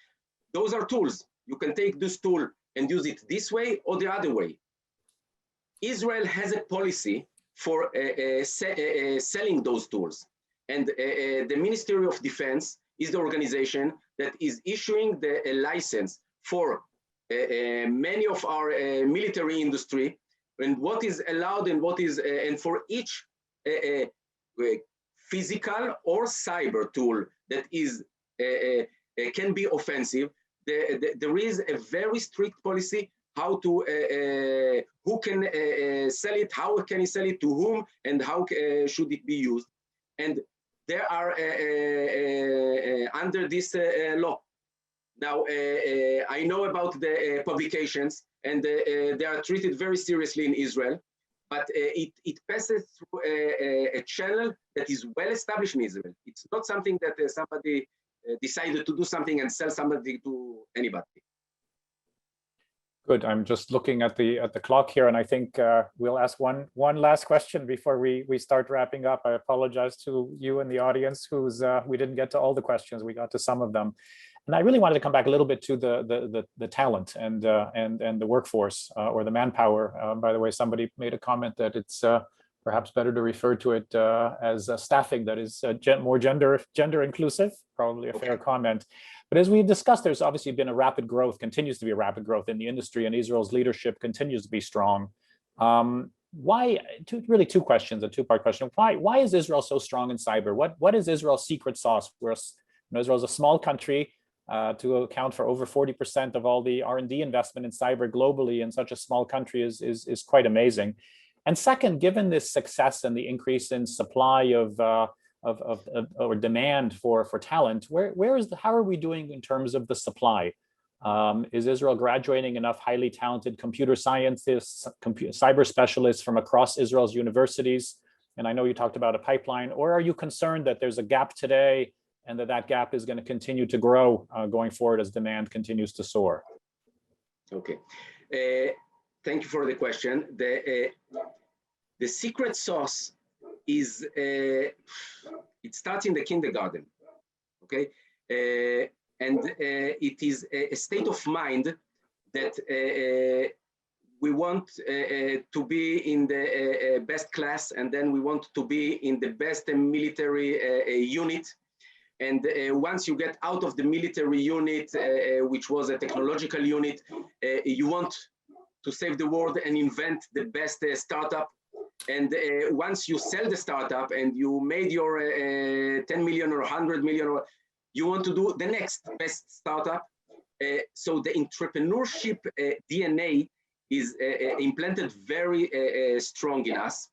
Those are tools. You can take this tool and use it this way or the other way. Israel has a policy for selling those tools. And the Ministry of Defense is the organization that is issuing the license for many of our military industry, and what is allowed and what is, and for each physical or cyber tool that is can be offensive, there is a very strict policy how to, who can sell it, how can he sell it, to whom, and how should it be used. And they are under this law. Now, I know about the publications, and they are treated very seriously in Israel, but it passes through a channel that is well established in Israel. It's not something that somebody decided to do something and sell somebody to anybody. Good. I'm just looking at the clock here, and I think we'll ask one last question before we start wrapping up. I apologize to you and the audience who's we didn't get to all the questions. We got to some of them, and I really wanted to come back a little bit to the talent and the workforce or the manpower. By the way, somebody made a comment that it's perhaps better to refer to it as staffing that is more gender inclusive. Probably a fair comment. But as we've discussed, there's obviously been a rapid growth, continues to be a rapid growth in the industry, and Israel's leadership continues to be strong. Why? Really two questions, a two-part question. Why is Israel so strong in cyber? What is Israel's secret sauce? Israel's a small country to account for over 40% of all the R&D investment in cyber globally in such a small country is quite amazing. And second, given this success and the increase in supply or demand for talent, how are we doing in terms of the supply? Is Israel graduating enough highly talented computer scientists, cyber specialists from across Israel's universities? And I know you talked about a pipeline, or are you concerned that there's a gap today and that gap is going to continue to grow going forward as demand continues to soar? Okay, thank you for the question. The secret sauce is it starts in the kindergarten, okay, and it is a state of mind that we want to be in the best class, and then we want to be in the best military unit. And once you get out of the military unit, which was a technological unit, you want to save the world and invent the best startup. And once you sell the startup and you made your 10 million or 100 million, you want to do the next best startup. So the entrepreneurship DNA is implanted very strong in us.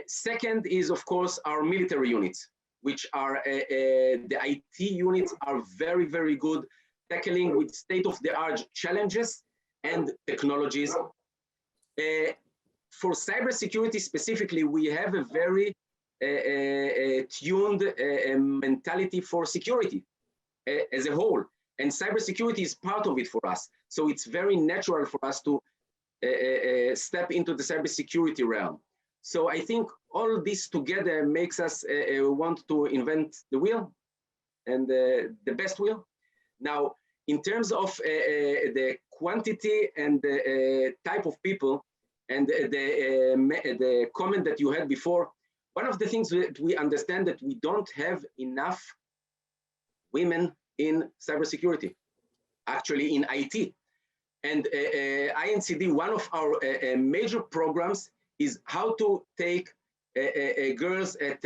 Second is, of course, our military units, which are the IT units are very, very good, tackling with state-of-the-art challenges and technologies. For cybersecurity specifically, we have a very tuned mentality for security as a whole, and cybersecurity is part of it for us. So it's very natural for us to step into the cybersecurity realm. So I think all this together makes us want to invent the wheel, and the best wheel. Now, in terms of the quantity and the type of people and the comment that you had before, one of the things that we understand that we don't have enough women in cybersecurity, actually in IT. And INCD, one of our major programs is how to take girls at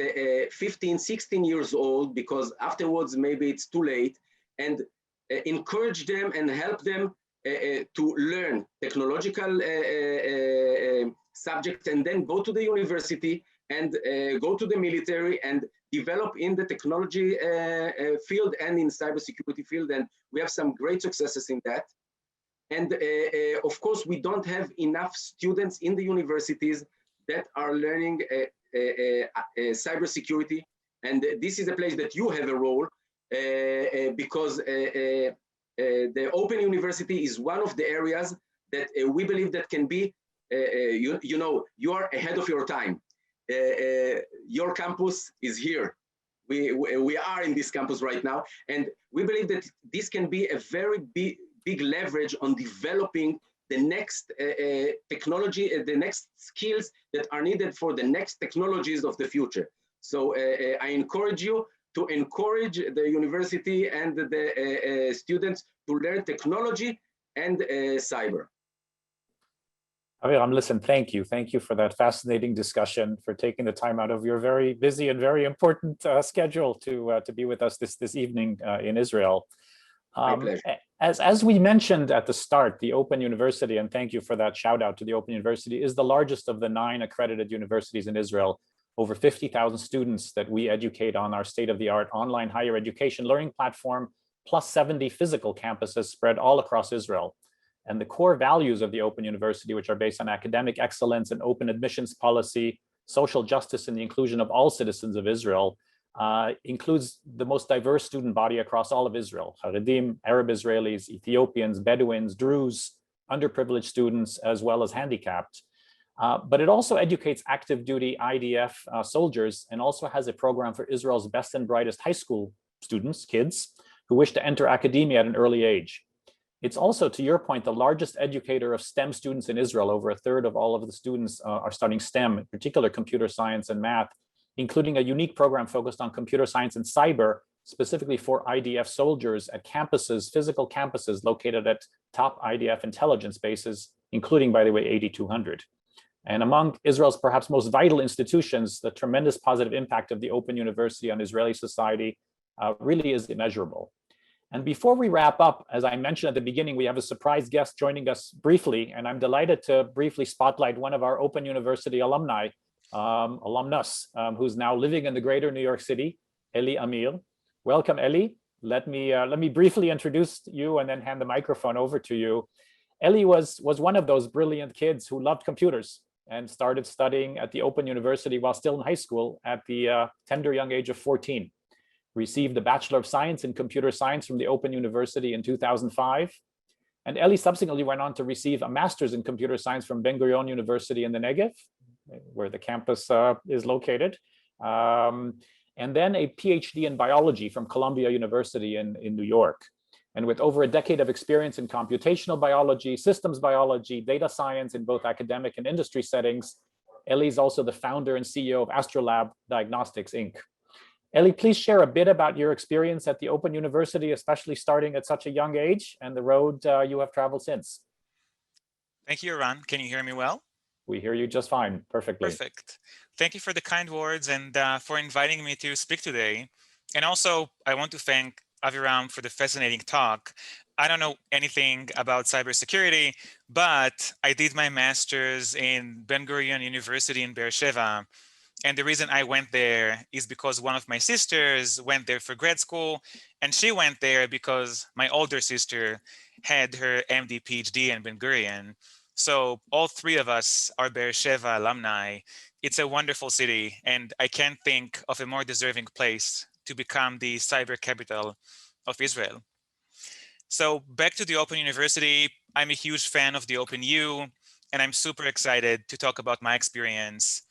15, 16 years old, because afterwards maybe it's too late, and encourage them and help them to learn technological subjects, and then go to the university and go to the military and develop in the technology field and in cybersecurity field. And we have some great successes in that. And of course, we don't have enough students in the universities that are learning cybersecurity. And this is a place that you have a role, because the Open University is one of the areas that we believe that can be, you know, you are ahead of your time. Your campus is here. We are in this campus right now. And we believe that this can be a very big leverage on developing the next technology, the next skills that are needed for the next technologies of the future. So I encourage you to encourage the university and the students to learn technology and cyber. Aviram, listen, thank you. Thank you for that fascinating discussion, for taking the time out of your very busy and very important schedule to be with us this evening in Israel. My pleasure. As we mentioned at the start, the Open University, and thank you for that shout out to the Open University, is the largest of the 9 accredited universities in Israel. Over 50,000 students that we educate on our state-of-the-art online higher education learning platform, plus 70 physical campuses spread all across Israel. And the core values of the Open University, which are based on academic excellence and open admissions policy, social justice, and the inclusion of all citizens of Israel, includes the most diverse student body across all of Israel: Haredim, Arab Israelis, Ethiopians, Bedouins, Druze, underprivileged students, as well as handicapped. But it also educates active duty IDF soldiers, and also has a program for Israel's best and brightest high school students, kids, who wish to enter academia at an early age. It's also, to your point, the largest educator of STEM students in Israel. Over a third of all of the students are studying STEM, in particular computer science and math, including a unique program focused on computer science and cyber, specifically for IDF soldiers at campuses, physical campuses located at top IDF intelligence bases, including, by the way, 8200. And among Israel's perhaps most vital institutions, the tremendous positive impact of the Open University on Israeli society really is immeasurable. And before we wrap up, as I mentioned at the beginning, we have a surprise guest joining us briefly, and I'm delighted to briefly spotlight one of our Open University alumnus, who's now living in the greater New York City, Eli Amir. Welcome, Eli. Let me briefly introduce you and then hand the microphone over to you. Eli was one of those brilliant kids who loved computers and started studying at the Open University while still in high school at the tender young age of 14. Received the Bachelor of Science in Computer Science from the Open University in 2005. And Eli subsequently went on to receive a Master's in Computer Science from Ben-Gurion University in the Negev, where the campus is located. And then a PhD in biology from Columbia University in New York. And with over a decade of experience in computational biology, systems biology, data science in both academic and industry settings, Eli is also the founder and CEO of Astrolab Diagnostics, Inc. Eli, please share a bit about your experience at the Open University, especially starting at such a young age, and the road you have traveled since. Thank you, Eran. Can you hear me well? We hear you just fine, perfectly. Perfect. Thank you for the kind words and for inviting me to speak today. And also, I want to thank Aviram for the fascinating talk. I don't know anything about cybersecurity, but I did my master's in Ben-Gurion University in Beersheba. And the reason I went there is because one of my sisters went there for grad school, and she went there because my older sister had her MD PhD in Ben-Gurion. So all 3 of us are Beersheba alumni. It's a wonderful city, and I can't think of a more deserving place to become the cyber capital of Israel. So back to the Open University, I'm a huge fan of the OpenU, and I'm super excited to talk about my experience.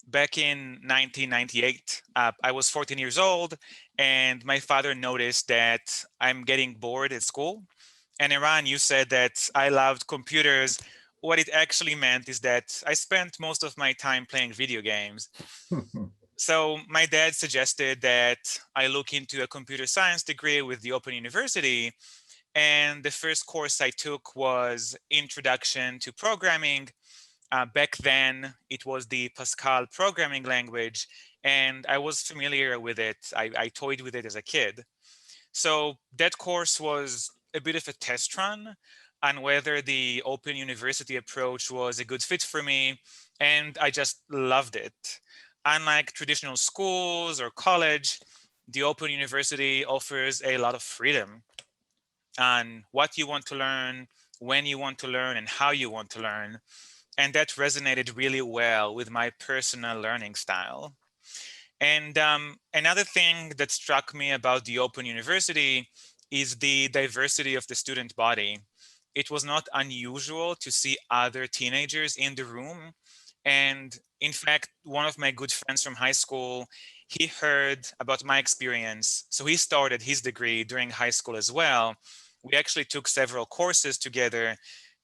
Back in 1998, I was 14 years old, and my father noticed that I'm getting bored at school. And Iran, you said that I loved computers. What it actually meant is that I spent most of my time playing video games. So my dad suggested that I look into a computer science degree with the Open University. And the first course I took was Introduction to Programming. Back then, it was the Pascal programming language, and I was familiar with it. I toyed with it as a kid. So that course was a bit of a test run on whether the Open University approach was a good fit for me, and I just loved it. Unlike traditional schools or college, the Open University offers a lot of freedom on what you want to learn, when you want to learn, and how you want to learn. And that resonated really well with my personal learning style. And another thing that struck me about the Open University is the diversity of the student body. It was not unusual to see other teenagers in the room. And in fact, one of my good friends from high school, he heard about my experience. So he started his degree during high school as well. We actually took several courses together,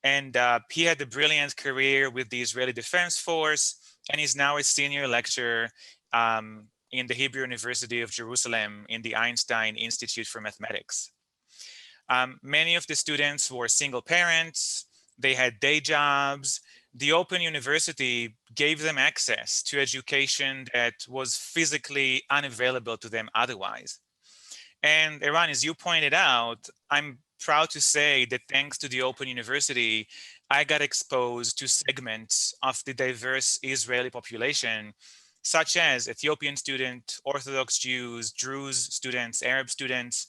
and he had a brilliant career with the Israeli Defense Force, and he's now a senior lecturer in the Hebrew University of Jerusalem in the Einstein Institute for Mathematics. Many of the students were single parents, they had day jobs. The Open University gave them access to education that was physically unavailable to them otherwise. And Eran, as you pointed out, I'm proud to say that thanks to the Open University, I got exposed to segments of the diverse Israeli population, such as Ethiopian students, Orthodox Jews, Druze students, Arab students.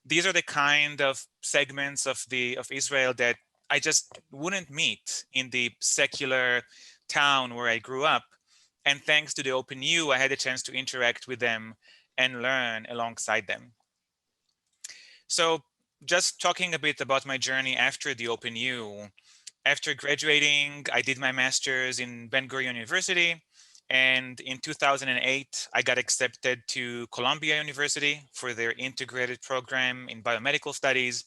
These are the kind of segments of Israel that I just wouldn't meet in the secular town where I grew up. And thanks to the Open U, I had a chance to interact with them and learn alongside them. So just talking a bit about my journey after the Open U. After graduating, I did my master's in Ben-Gurion University. And in 2008, I got accepted to Columbia University for their integrated program in biomedical studies.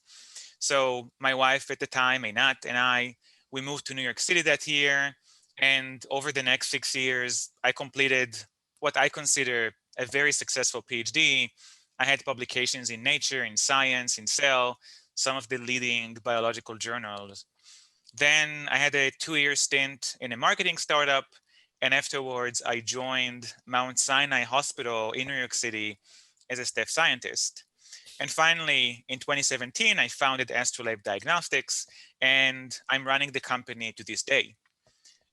So my wife at the time, Einat, and I, we moved to New York City that year. And over the next 6 years, I completed what I consider a very successful PhD. I had publications in Nature, in Science, in Cell, some of the leading biological journals. Then I had a 2-year stint in a marketing startup. And afterwards, I joined Mount Sinai Hospital in New York City as a staff scientist. And finally, in 2017, I founded Astrolabe Diagnostics, and I'm running the company to this day.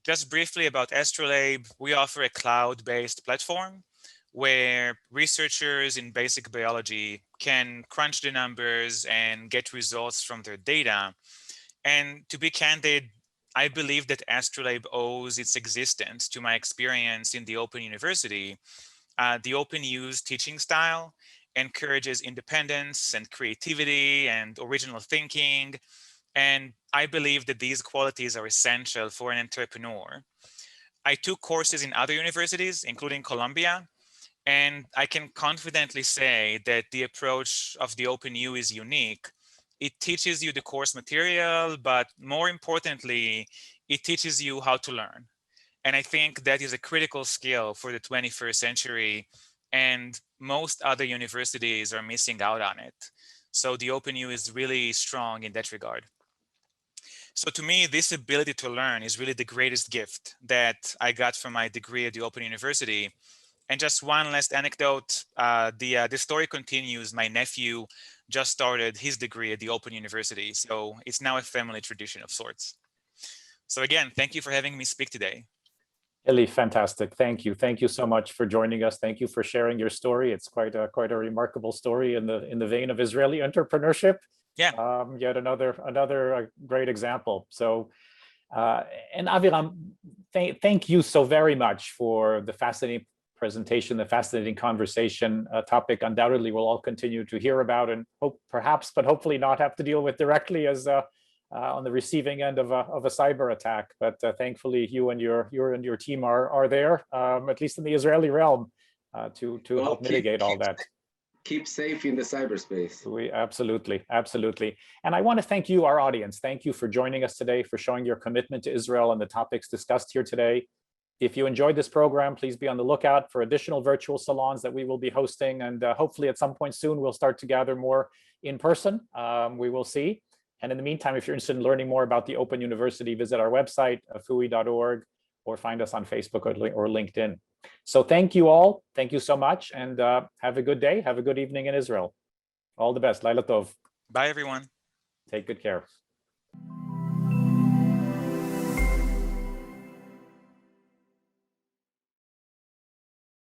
Just briefly about Astrolabe, we offer a cloud-based platform where researchers in basic biology can crunch the numbers and get results from their data. And to be candid, I believe that Astrolabe owes its existence to my experience in the Open University. The Open U's teaching style encourages independence and creativity and original thinking. And I believe that these qualities are essential for an entrepreneur. I took courses in other universities, including Columbia, and I can confidently say that the approach of the Open U is unique. It teaches you the course material, but more importantly, it teaches you how to learn. And I think that is a critical skill for the 21st century, and most other universities are missing out on it. So the Open U is really strong in that regard. So to me, this ability to learn is really the greatest gift that I got from my degree at the Open University. And just one last anecdote, the story continues. My nephew just started his degree at the Open University. So it's now a family tradition of sorts. So again, thank you for having me speak today. Eli, fantastic. Thank you. Thank you so much for joining us. Thank you for sharing your story. It's quite a remarkable story in the vein of Israeli entrepreneurship. Yeah. Yet another great example. So, and Aviram, thank you so very much for the fascinating presentation, the fascinating conversation. A topic undoubtedly we'll all continue to hear about, and but hopefully not have to deal with directly as on the receiving end of a cyber attack. But thankfully, you and your team are there, at least in the Israeli realm, to help mitigate all that. keep safe in the cyberspace. We absolutely. And I want to thank you, our audience. Thank you for joining us today, for showing your commitment to Israel and the topics discussed here today. If you enjoyed this program, please be on the lookout for additional virtual salons that we will be hosting. And hopefully at some point soon, we'll start to gather more in person. We will see. And in the meantime, if you're interested in learning more about the Open University, visit our website, fui.org, or find us on Facebook or LinkedIn. So thank you all. Thank you so much. And have a good day. Have a good evening in Israel. All the best. Laila Tov. Bye, everyone. Take good care.